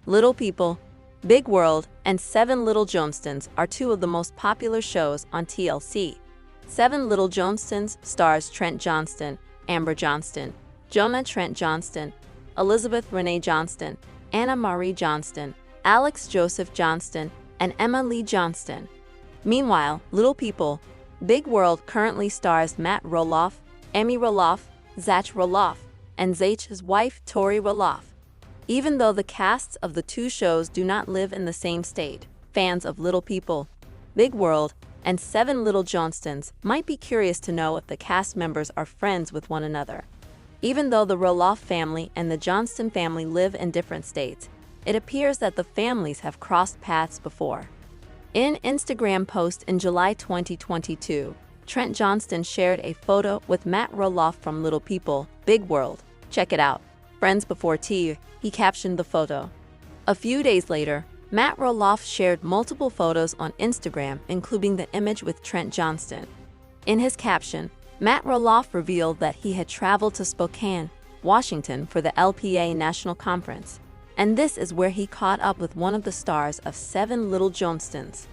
Little People, Big World, and Seven Little Johnstons are two of the most popular shows on TLC. Seven Little Johnstons stars Trent Johnston, Amber Johnston, Jonah Trent Johnston, Elizabeth Renee Johnston, Anna Marie Johnston, Alex Joseph Johnston, and Emma Lee Johnston. Meanwhile, Little People, Big World currently stars Matt Rolof, Amy Roloff, Zach Roloff, and Zach's wife Tori Roloff. Even though the casts of the two shows do not live in the same state, fans of Little People, Big World, and Seven Little Johnstons might be curious to know if the cast members are friends with one another. Even though the Roloff family and the Johnston family live in different states, it appears that the families have crossed paths before. In an Instagram post in July 2022, Trent Johnston shared a photo with Matt Roloff from Little People, Big World. Check it out. Friends before tea, he captioned the photo. A few days later, Matt Roloff shared multiple photos on Instagram, including the image with Trent Johnston. In his caption, Matt Roloff revealed that he had traveled to Spokane, Washington for the LPA National Conference, and this is where he caught up with one of the stars of Seven Little Johnstons.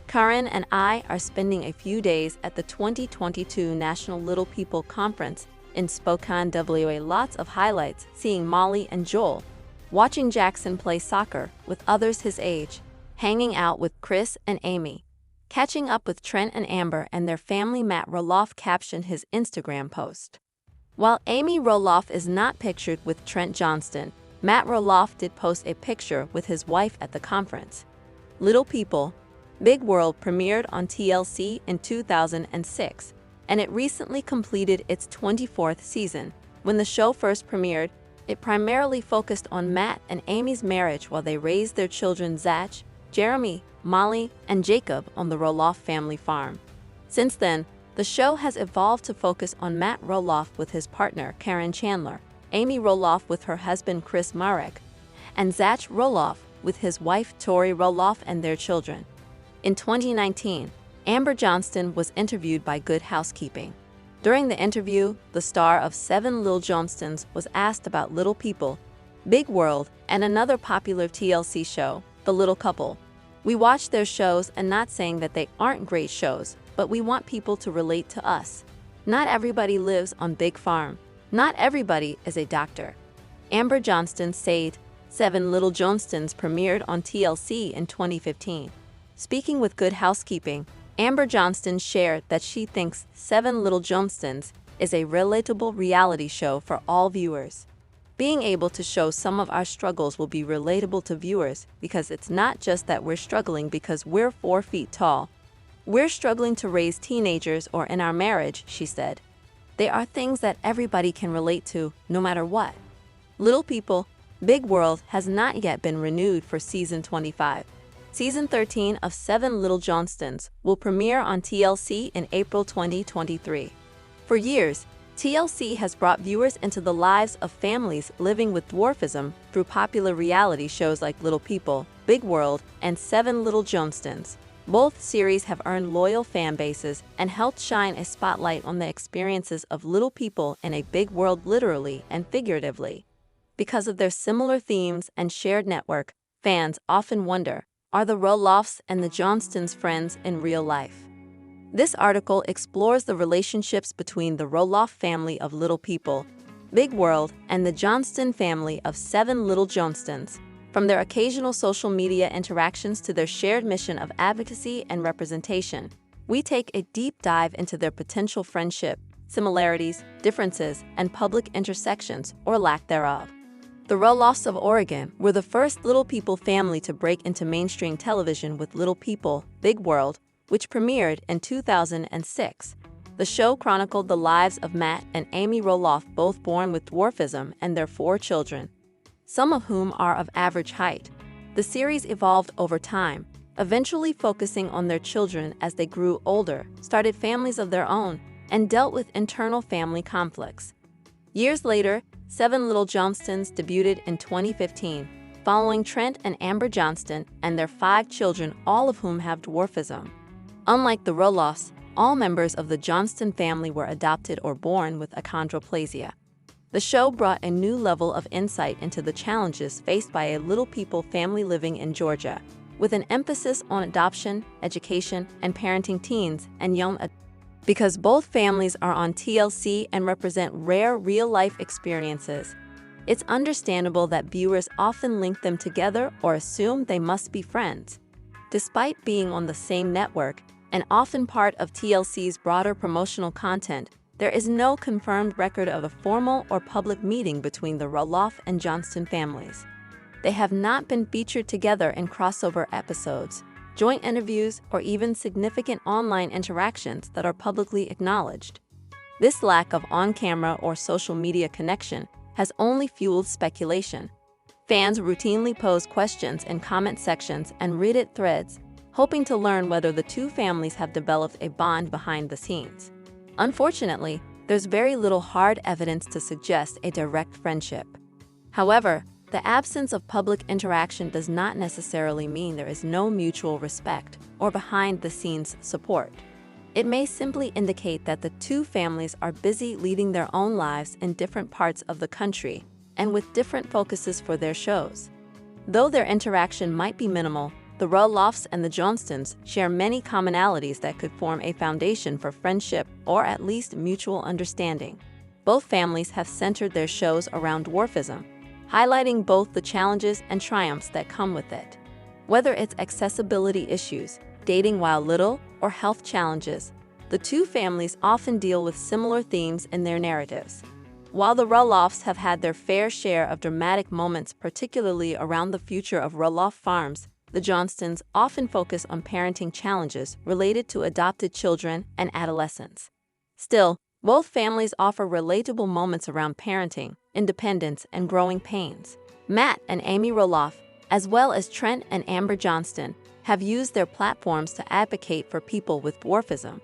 Caryn and I are spending a few days at the 2022 National Little People Conference in Spokane, WA. Lots of highlights, seeing Molly and Joel, watching Jackson play soccer with others his age, hanging out with Chris and Amy, catching up with Trent and Amber and their family. Matt Roloff captioned his Instagram post. While Amy Roloff is not pictured with Trent Johnston, Matt Roloff did post a picture with his wife at the conference. Little People, Big World premiered on TLC in 2006, and it recently completed its 24th season. When the show first premiered, it primarily focused on Matt and Amy's marriage while they raised their children Zach, Jeremy, Molly, and Jacob on the Roloff family farm. Since then, the show has evolved to focus on Matt Roloff with his partner Caryn Chandler, Amy Roloff with her husband Chris Marek, and Zach Roloff with his wife Tori Roloff and their children. In 2019, Amber Johnston was interviewed by Good Housekeeping. During the interview, the star of Seven Little Johnstons was asked about Little People, Big World, and another popular TLC show, The Little Couple. We watch their shows, and not saying that they aren't great shows, but we want people to relate to us. Not everybody lives on Big Farm. Not everybody is a doctor. Amber Johnston said, Seven Little Johnstons premiered on TLC in 2015. Speaking with Good Housekeeping, Amber Johnston shared that she thinks Seven Little Johnstons is a relatable reality show for all viewers. Being able to show some of our struggles will be relatable to viewers because it's not just that we're struggling because we're 4 feet tall. We're struggling to raise teenagers or in our marriage, she said. They are things that everybody can relate to, no matter what. Little People, Big World has not yet been renewed for Season 25. Season 13 of Seven Little Johnstons will premiere on TLC in April 2023. For years, TLC has brought viewers into the lives of families living with dwarfism through popular reality shows like Little People, Big World, and Seven Little Johnstons. Both series have earned loyal fan bases and helped shine a spotlight on the experiences of little people in a big world, literally and figuratively. Because of their similar themes and shared network, fans often wonder, are the Roloffs and the Johnstons friends in real life? This article explores the relationships between the Roloff family of Little People, Big World, and the Johnston family of Seven Little Johnstons. From their occasional social media interactions to their shared mission of advocacy and representation, we take a deep dive into their potential friendship, similarities, differences, and public intersections or lack thereof. The Roloffs of Oregon were the first Little People family to break into mainstream television with Little People, Big World, which premiered in 2006. The show chronicled the lives of Matt and Amy Roloff, both born with dwarfism, and their 4 children, some of whom are of average height. The series evolved over time, eventually focusing on their children as they grew older, started families of their own, and dealt with internal family conflicts. Years later, Seven Little Johnstons debuted in 2015, following Trent and Amber Johnston and their 5 children, all of whom have dwarfism. Unlike the Roloffs, all members of the Johnston family were adopted or born with achondroplasia. The show brought a new level of insight into the challenges faced by a Little People family living in Georgia, with an emphasis on adoption, education, and parenting teens and young adults. Because both families are on TLC and represent rare real-life experiences, it's understandable that viewers often link them together or assume they must be friends. Despite being on the same network and often part of TLC's broader promotional content, there is no confirmed record of a formal or public meeting between the Roloff and Johnston families. They have not been featured together in crossover episodes, joint interviews, or even significant online interactions that are publicly acknowledged. This lack of on-camera or social media connection has only fueled speculation. Fans routinely pose questions in comment sections and Reddit threads, hoping to learn whether the two families have developed a bond behind the scenes. Unfortunately, there's very little hard evidence to suggest a direct friendship. However, the absence of public interaction does not necessarily mean there is no mutual respect or behind-the-scenes support. It may simply indicate that the two families are busy leading their own lives in different parts of the country and with different focuses for their shows. Though their interaction might be minimal, the Roloffs and the Johnstons share many commonalities that could form a foundation for friendship or at least mutual understanding. Both families have centered their shows around dwarfism, highlighting both the challenges and triumphs that come with it. Whether it's accessibility issues, dating while little, or health challenges, the two families often deal with similar themes in their narratives. While the Roloffs have had their fair share of dramatic moments, particularly around the future of Roloff farms, the Johnstons often focus on parenting challenges related to adopted children and adolescents. Still, both families offer relatable moments around parenting, independence, and growing pains. Matt and Amy Roloff, as well as Trent and Amber Johnston, have used their platforms to advocate for people with dwarfism.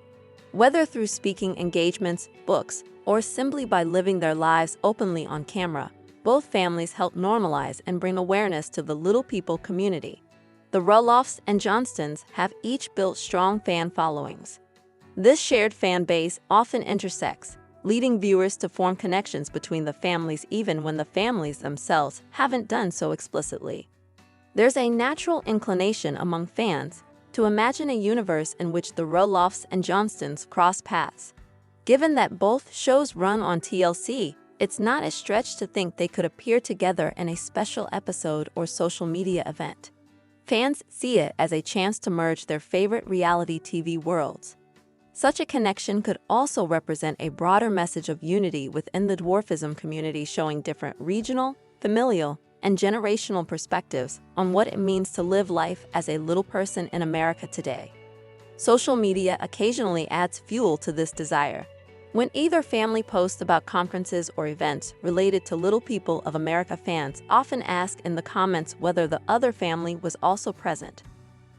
Whether through speaking engagements, books, or simply by living their lives openly on camera, both families help normalize and bring awareness to the Little People community. The Roloffs and Johnstons have each built strong fan followings. This shared fan base often intersects, leading viewers to form connections between the families even when the families themselves haven't done so explicitly. There's a natural inclination among fans to imagine a universe in which the Roloffs and Johnstons cross paths. Given that both shows run on TLC, it's not a stretch to think they could appear together in a special episode or social media event. Fans see it as a chance to merge their favorite reality TV worlds. Such a connection could also represent a broader message of unity within the dwarfism community, showing different regional, familial, and generational perspectives on what it means to live life as a little person in America today. Social media occasionally adds fuel to this desire. When either family posts about conferences or events related to Little People of America, fans often ask in the comments whether the other family was also present.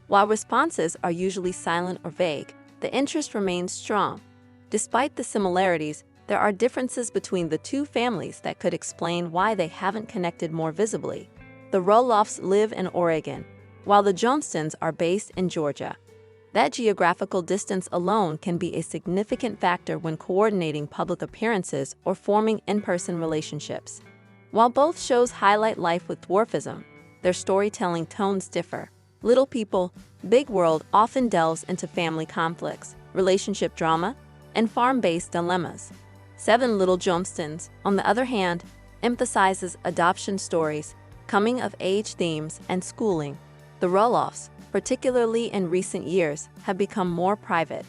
While responses are usually silent or vague, the interest remains strong. Despite the similarities, there are differences between the two families that could explain why they haven't connected more visibly. The Roloffs live in Oregon, while the Johnstons are based in Georgia. That geographical distance alone can be a significant factor when coordinating public appearances or forming in-person relationships. While both shows highlight life with dwarfism, their storytelling tones differ. Little People, Big World often delves into family conflicts, relationship drama, and farm-based dilemmas. Seven Little Johnstons, on the other hand, emphasizes adoption stories, coming-of-age themes, and schooling. The Roloffs, particularly in recent years, have become more private.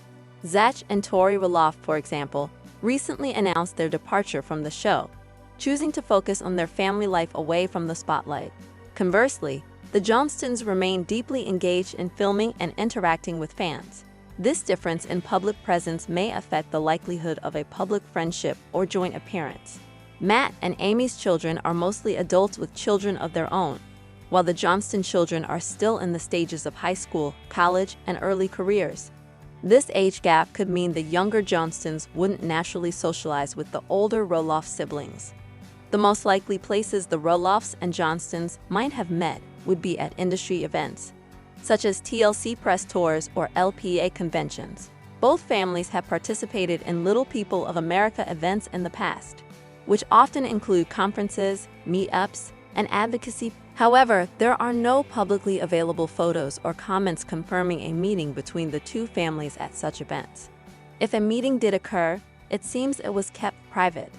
Zach and Tori Roloff, for example, recently announced their departure from the show, choosing to focus on their family life away from the spotlight. Conversely, the Johnstons remain deeply engaged in filming and interacting with fans. This difference in public presence may affect the likelihood of a public friendship or joint appearance. Matt and Amy's children are mostly adults with children of their own, while the Johnston children are still in the stages of high school, college, and early careers. This age gap could mean the younger Johnstons wouldn't naturally socialize with the older Roloff siblings. The most likely places the Roloffs and Johnstons might have met would be at industry events, such as TLC press tours or LPA conventions. Both families have participated in Little People of America events in the past. which often include conferences, meetups, and advocacy. However, there are no publicly available photos or comments confirming a meeting between the two families at such events. If a meeting did occur, it seems it was kept private.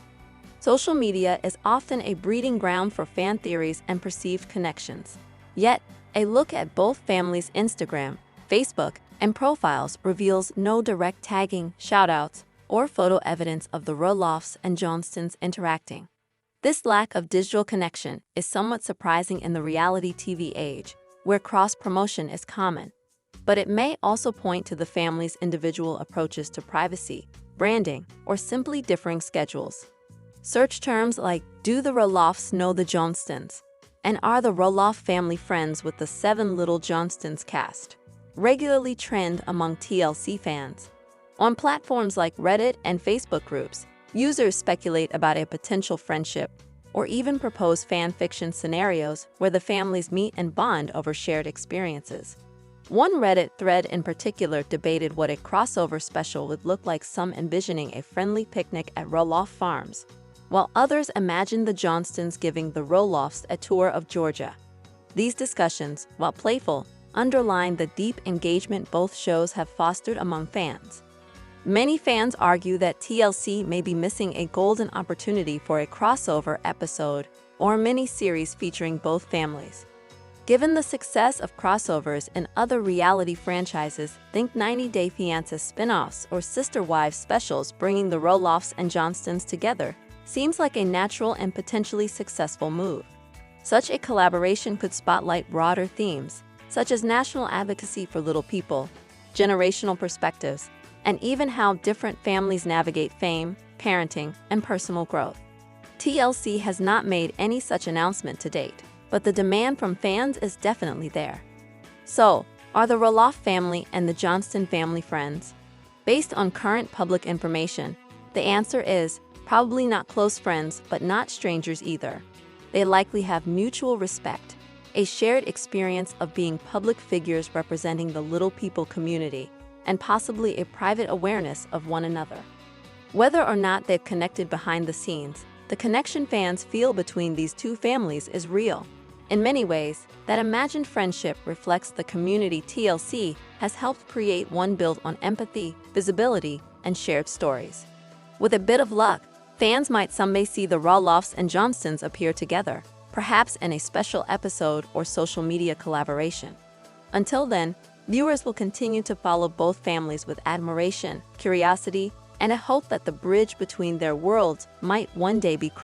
Social media is often a breeding ground for fan theories and perceived connections. Yet, a look at both families' Instagram, Facebook, and profiles reveals no direct tagging, shoutouts, or photo evidence of the Roloffs and Johnstons interacting. This lack of digital connection is somewhat surprising in the reality TV age, where cross-promotion is common. But it may also point to the family's individual approaches to privacy, branding, or simply differing schedules. Search terms like, "Do the Roloffs know the Johnstons?" and "Are the Roloff family friends with the 7 Little Johnstons cast?" regularly trend among TLC fans. On platforms like Reddit and Facebook groups, users speculate about a potential friendship or even propose fan fiction scenarios where the families meet and bond over shared experiences. One Reddit thread in particular debated what a crossover special would look like, some envisioning a friendly picnic at Roloff Farms, while others imagined the Johnstons giving the Roloffs a tour of Georgia. These discussions, while playful, underline the deep engagement both shows have fostered among fans. Many fans argue that TLC may be missing a golden opportunity for a crossover episode or mini-series featuring both families. Given the success of crossovers in other reality franchises, think 90 Day Fiancé spin-offs or Sister Wives specials, bringing the Roloffs and Johnstons together seems like a natural and potentially successful move. Such a collaboration could spotlight broader themes, such as national advocacy for little people, generational perspectives, and even how different families navigate fame, parenting, and personal growth. TLC has not made any such announcement to date, but the demand from fans is definitely there. So, are the Roloff family and the Johnston family friends? Based on current public information, the answer is probably not close friends, but not strangers either. They likely have mutual respect, a shared experience of being public figures representing the little people community, and possibly a private awareness of one another. Whether or not they've connected behind the scenes, the connection fans feel between these two families is real. In many ways, that imagined friendship reflects the community TLC has helped create, one built on empathy, visibility, and shared stories. With a bit of luck, fans might someday see the Roloffs and Johnstons appear together, perhaps in a special episode or social media collaboration. Until then, viewers will continue to follow both families with admiration, curiosity, and a hope that the bridge between their worlds might one day be